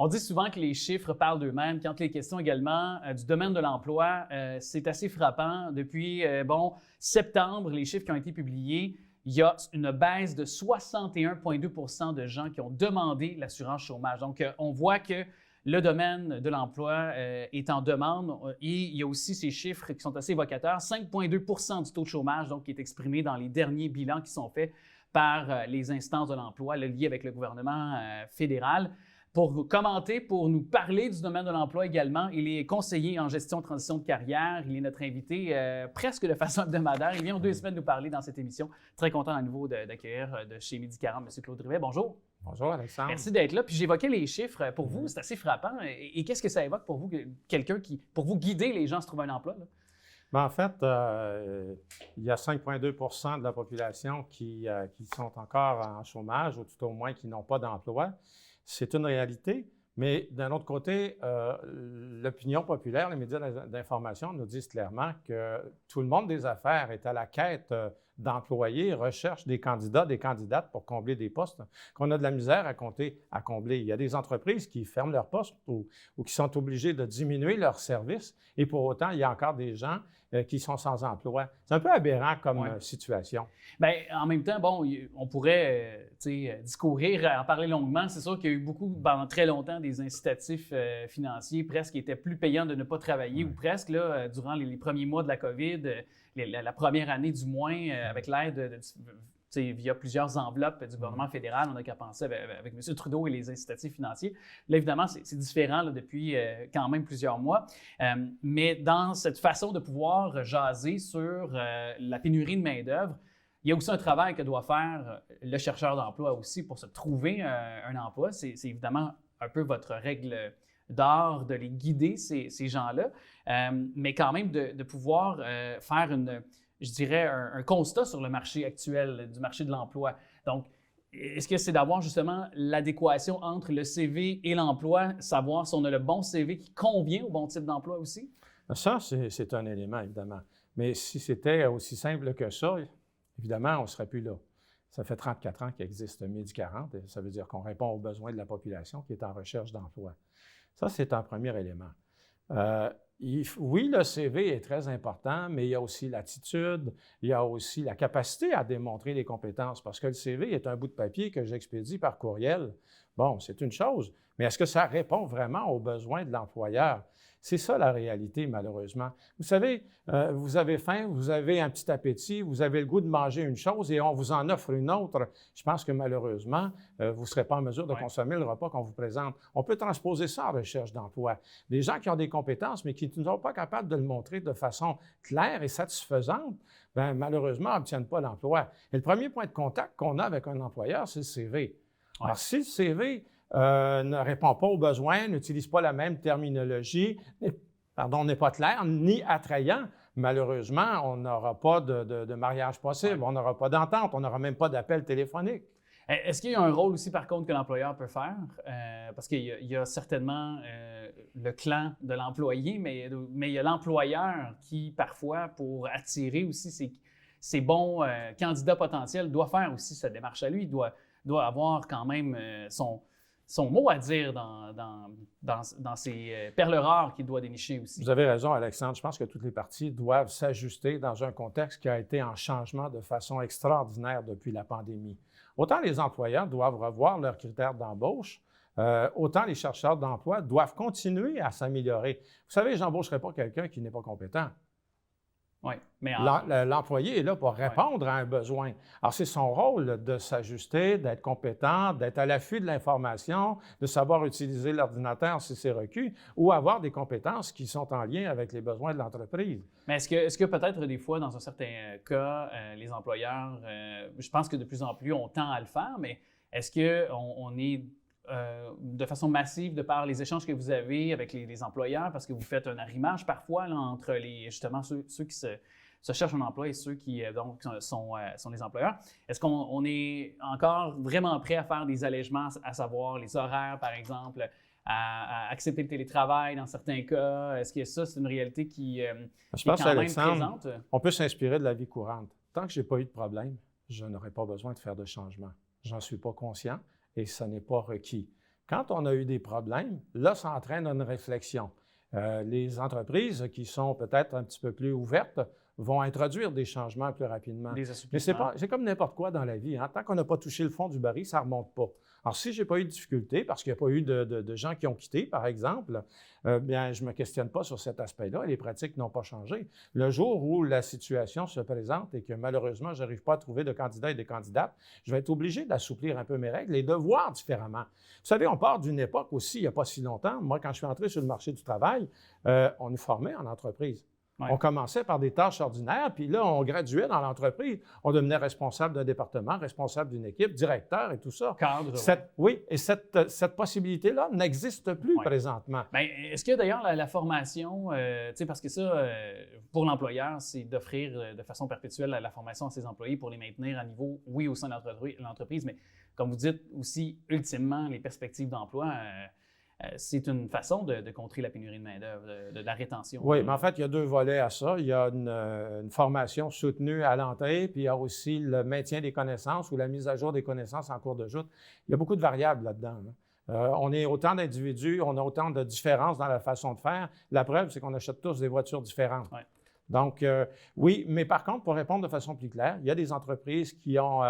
On dit souvent que les chiffres parlent d'eux-mêmes. Quand les questions également du domaine de l'emploi, c'est assez frappant. Depuis septembre, les chiffres qui ont été publiés, il y a une baisse de 61,2 % de gens qui ont demandé l'assurance chômage. Donc, on voit que le domaine de l'emploi est en demande et il y a aussi ces chiffres qui sont assez évocateurs. 5,2 % du taux de chômage donc, qui est exprimé dans les derniers bilans qui sont faits par les instances de l'emploi liées avec le gouvernement fédéral. Pour commenter, pour nous parler du domaine de l'emploi également, il est conseiller en gestion de transition de carrière. Il est notre invité presque de façon hebdomadaire. Il vient en 2 semaines nous parler dans cette émission. Très content à nouveau d'accueillir de chez Midi 40 M. Claude Rivet. Bonjour. Bonjour, Alexandre. Merci d'être là. Puis j'évoquais les chiffres. Pour vous, c'est assez frappant. Et qu'est-ce que ça évoque pour vous, quelqu'un qui, pour vous guider les gens à se trouver un emploi? Là? Bien, en fait, il y a 5,2 % de la population qui sont encore en chômage, ou tout au moins qui n'ont pas d'emploi. C'est une réalité, mais d'un autre côté, l'opinion populaire, les médias d'information nous disent clairement que tout le monde des affaires est à la quête d'employés, recherche des candidats, des candidates pour combler des postes qu'on a de la misère à combler. Il y a des entreprises qui ferment leurs postes ou qui sont obligées de diminuer leurs services et pour autant, il y a encore des gens qui sont sans emploi. C'est un peu aberrant comme situation. Bien, en même temps, bon, on pourrait discourir, en parler longuement. C'est sûr qu'il y a eu beaucoup, pendant très longtemps, des incitatifs financiers presque qui étaient plus payants de ne pas travailler ou presque, là, durant les premiers mois de la COVID, la première année du moins, avec l'aide via plusieurs enveloppes du gouvernement fédéral. On n'a qu'à penser avec M. Trudeau et les incitatifs financiers. Là, évidemment, c'est différent là, depuis quand même plusieurs mois. Mais dans cette façon de pouvoir jaser sur la pénurie de main-d'œuvre, il y a aussi un travail que doit faire le chercheur d'emploi aussi pour se trouver un emploi. C'est évidemment un peu votre règle d'art de les guider, ces gens-là, mais quand même de pouvoir faire je dirais, un constat sur le marché actuel, du marché de l'emploi. Donc, est-ce que c'est d'avoir justement l'adéquation entre le CV et l'emploi, savoir si on a le bon CV qui convient au bon type d'emploi aussi? Ça, c'est un élément, évidemment. Mais si c'était aussi simple que ça, évidemment, on ne serait plus là. Ça fait 34 ans qu'il existe Midi 40 et ça veut dire qu'on répond aux besoins de la population qui est en recherche d'emploi. Ça, c'est un premier élément. Oui, le CV est très important, mais il y a aussi l'attitude, il y a aussi la capacité à démontrer les compétences, parce que le CV est un bout de papier que j'expédie par courriel. Bon, c'est une chose, mais est-ce que ça répond vraiment aux besoins de l'employeur? C'est ça la réalité, malheureusement. Vous savez, vous avez faim, vous avez un petit appétit, vous avez le goût de manger une chose et on vous en offre une autre. Je pense que malheureusement, vous ne serez pas en mesure de consommer le repas qu'on vous présente. On peut transposer ça en recherche d'emploi. Des gens qui ont des compétences, mais qui ne sont pas capables de le montrer de façon claire et satisfaisante, bien, malheureusement, n'obtiennent pas l'emploi. Et le premier point de contact qu'on a avec un employeur, c'est le CV. Alors, si le CV ne répond pas aux besoins, n'utilise pas la même terminologie, n'est pas clair ni attrayant, malheureusement, on n'aura pas de mariage possible, on n'aura pas d'entente, on n'aura même pas d'appel téléphonique. Est-ce qu'il y a un rôle aussi, par contre, que l'employeur peut faire? Parce qu'il y a certainement le clan de l'employé, mais il y a l'employeur qui, parfois, pour attirer aussi ses bons candidats potentiels, doit faire aussi cette démarche à lui. Il doit avoir quand même son mot à dire dans ces perles rares qu'il doit dénicher aussi. Vous avez raison, Alexandre. Je pense que toutes les parties doivent s'ajuster dans un contexte qui a été en changement de façon extraordinaire depuis la pandémie. Autant les employeurs doivent revoir leurs critères d'embauche, autant les chercheurs d'emploi doivent continuer à s'améliorer. Vous savez, je n'embaucherai pas quelqu'un qui n'est pas compétent. Oui, mais l'employé est là pour répondre à un besoin. Alors, c'est son rôle de s'ajuster, d'être compétent, d'être à l'affût de l'information, de savoir utiliser l'ordinateur si c'est requis, ou avoir des compétences qui sont en lien avec les besoins de l'entreprise. Mais est-ce que peut-être des fois, dans un certain cas, les employeurs, je pense que de plus en plus, on tend à le faire, mais est-ce qu'on est de façon massive de par les échanges que vous avez avec les employeurs, parce que vous faites un arrimage parfois là, entre justement ceux qui se cherchent un emploi et ceux qui donc, sont les employeurs. Est-ce qu'on est encore vraiment prêt à faire des allègements, à savoir les horaires, par exemple, à accepter le télétravail dans certains cas? Est-ce que ça, c'est une réalité qui est quand même présente? On peut s'inspirer de la vie courante. Tant que je n'ai pas eu de problème, je n'aurai pas besoin de faire de changement. J'en suis pas conscient et ça n'est pas requis. Quand on a eu des problèmes, là, ça entraîne une réflexion. Les entreprises qui sont peut-être un petit peu plus ouvertes vont introduire des changements plus rapidement. Des Mais assouplissements. c'est comme n'importe quoi dans la vie. Hein. Tant qu'on n'a pas touché le fond du baril, ça ne remonte pas. Alors, si je n'ai pas eu de difficulté, parce qu'il n'y a pas eu de gens qui ont quitté, par exemple, bien, je ne me questionne pas sur cet aspect-là. Les pratiques n'ont pas changé. Le jour où la situation se présente et que malheureusement, je n'arrive pas à trouver de candidats et de candidates, je vais être obligé d'assouplir un peu mes règles et de voir différemment. Vous savez, on part d'une époque aussi, il n'y a pas si longtemps. Moi, quand je suis entré sur le marché du travail, on nous formait en entreprise. Ouais. On commençait par des tâches ordinaires, puis là, on graduait dans l'entreprise. On devenait responsable d'un département, responsable d'une équipe, directeur et tout ça. Cadre. Oui, et cette possibilité-là n'existe plus présentement. Bien, est-ce que d'ailleurs la formation, parce que ça, pour l'employeur, c'est d'offrir de façon perpétuelle la formation à ses employés pour les maintenir à niveau, oui, au sein de l'entreprise, mais comme vous dites aussi, ultimement, les perspectives d'emploi, c'est une façon de contrer la pénurie de main-d'œuvre, de la rétention. Oui, mais en fait, il y a deux volets à ça. Il y a une formation soutenue à l'entrée, puis il y a aussi le maintien des connaissances ou la mise à jour des connaissances en cours de joute. Il y a beaucoup de variables là-dedans. On est autant d'individus, on a autant de différences dans la façon de faire. La preuve, c'est qu'on achète tous des voitures différentes. Ouais. Donc, oui, mais par contre, pour répondre de façon plus claire, il y a des entreprises qui ont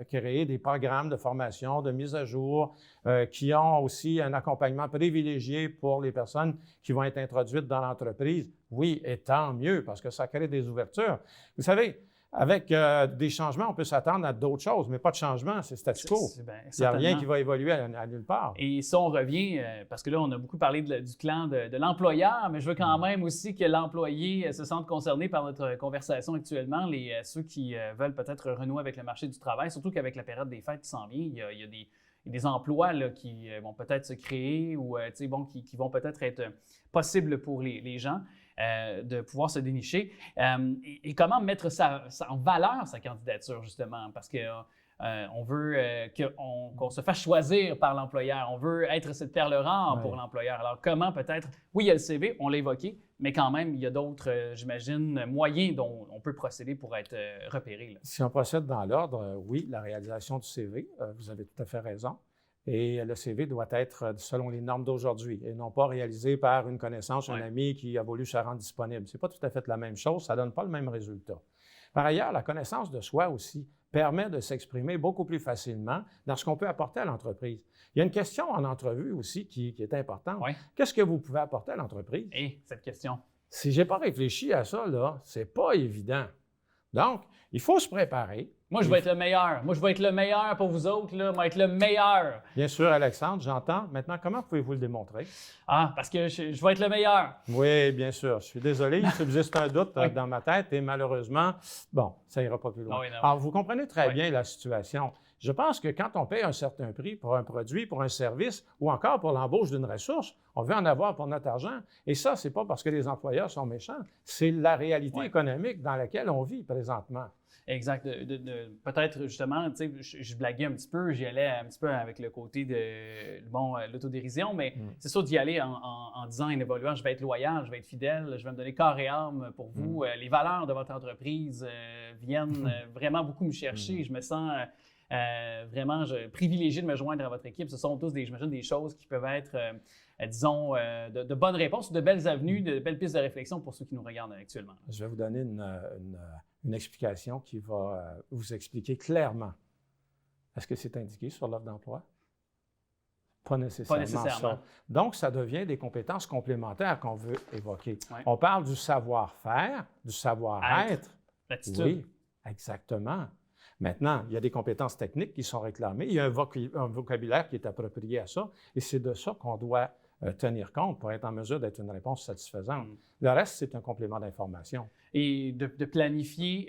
créé des programmes de formation, de mise à jour, qui ont aussi un accompagnement privilégié pour les personnes qui vont être introduites dans l'entreprise. Oui, et tant mieux, parce que ça crée des ouvertures. Vous savez, avec des changements, on peut s'attendre à d'autres choses, mais pas de changement, c'est statu quo. Il n'y a rien qui va évoluer à nulle part. Et ça, on revient, parce que là, on a beaucoup parlé du clan de l'employeur, mais je veux quand même aussi que l'employé se sente concerné par notre conversation actuellement, ceux qui veulent peut-être renouer avec le marché du travail, surtout qu'avec la période des fêtes qui s'en vient, il y a des emplois là, qui vont peut-être se créer ou qui vont peut-être être possibles pour les gens. De pouvoir se dénicher et comment mettre en valeur sa candidature, justement, parce qu'on veut qu'on se fasse choisir par l'employeur, on veut être cette perle rare pour l'employeur. Alors, comment peut-être, oui, il y a le CV, on l'a évoqué, mais quand même, il y a d'autres, j'imagine, moyens dont on peut procéder pour être repéré. Là. Si on procède dans l'ordre, oui, la réalisation du CV, vous avez tout à fait raison. Et le CV doit être selon les normes d'aujourd'hui et non pas réalisé par une connaissance, un ami qui a voulu se rendre disponible. Ce n'est pas tout à fait la même chose, ça ne donne pas le même résultat. Par ailleurs, la connaissance de soi aussi permet de s'exprimer beaucoup plus facilement dans ce qu'on peut apporter à l'entreprise. Il y a une question en entrevue aussi qui est importante. Oui. Qu'est-ce que vous pouvez apporter à l'entreprise? Et cette question. Si je n'ai pas réfléchi à ça, ce n'est pas évident. Donc, il faut se préparer. Moi, je vais être le meilleur. Moi, je vais être le meilleur pour vous autres. Là. Moi, être le meilleur. Bien sûr, Alexandre, j'entends. Maintenant, comment pouvez-vous le démontrer? Ah, parce que je vais être le meilleur. Oui, bien sûr. Je suis désolé, il subsiste un doute dans ma tête et malheureusement, bon, ça n'ira pas plus loin. Alors, vous comprenez très bien la situation. Je pense que quand on paye un certain prix pour un produit, pour un service ou encore pour l'embauche d'une ressource, on veut en avoir pour notre argent. Et ça, ce n'est pas parce que les employeurs sont méchants, c'est la réalité économique dans laquelle on vit présentement. Exact. Peut-être, justement, tu sais, je blaguais un petit peu, j'y allais un petit peu avec le côté de, l'autodérision, mais c'est sûr d'y aller en disant, en évoluant, je vais être loyal, je vais être fidèle, je vais me donner corps et âme pour vous. Les valeurs de votre entreprise viennent vraiment beaucoup me chercher. Je me sens vraiment privilégié de me joindre à votre équipe. Ce sont tous, j'imagine, des choses qui peuvent être, disons, de bonnes réponses, de belles avenues, de belles pistes de réflexion pour ceux qui nous regardent actuellement. Je vais vous donner une explication qui va vous expliquer clairement. Est-ce que c'est indiqué sur l'offre d'emploi? Pas nécessairement. Ça. Donc, ça devient des compétences complémentaires qu'on veut évoquer. Ouais. On parle du savoir-faire, du savoir-être. L'attitude. Oui, exactement. Maintenant, il y a des compétences techniques qui sont réclamées. Il y a un vocabulaire qui est approprié à ça. Et c'est de ça qu'on doit tenir compte pour être en mesure d'être une réponse satisfaisante. Le reste, c'est un complément d'information. Et de planifier,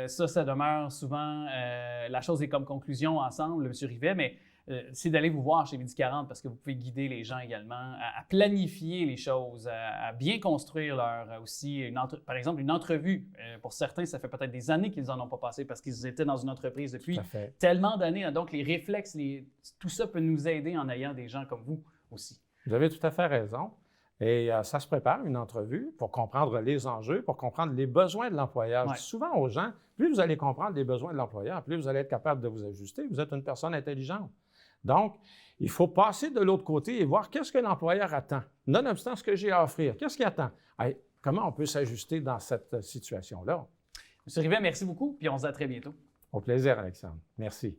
ça demeure souvent, la chose est comme conclusion ensemble, M. Rivet, mais c'est d'aller vous voir chez Midi 40 parce que vous pouvez guider les gens également à planifier les choses, à bien construire leur aussi, par exemple, une entrevue. Pour certains, ça fait peut-être des années qu'ils n'en ont pas passé parce qu'ils étaient dans une entreprise depuis tellement d'années. Donc, les réflexes, tout ça peut nous aider en ayant des gens comme vous aussi. Vous avez tout à fait raison. Et ça se prépare, une entrevue, pour comprendre les enjeux, pour comprendre les besoins de l'employeur. Je dis souvent aux gens, plus vous allez comprendre les besoins de l'employeur, plus vous allez être capable de vous ajuster. Vous êtes une personne intelligente. Donc, il faut passer de l'autre côté et voir qu'est-ce que l'employeur attend, nonobstant ce que j'ai à offrir. Qu'est-ce qu'il attend? Hey, comment on peut s'ajuster dans cette situation-là? M. Rivet, merci beaucoup, puis on se dit à très bientôt. Au plaisir, Alexandre. Merci.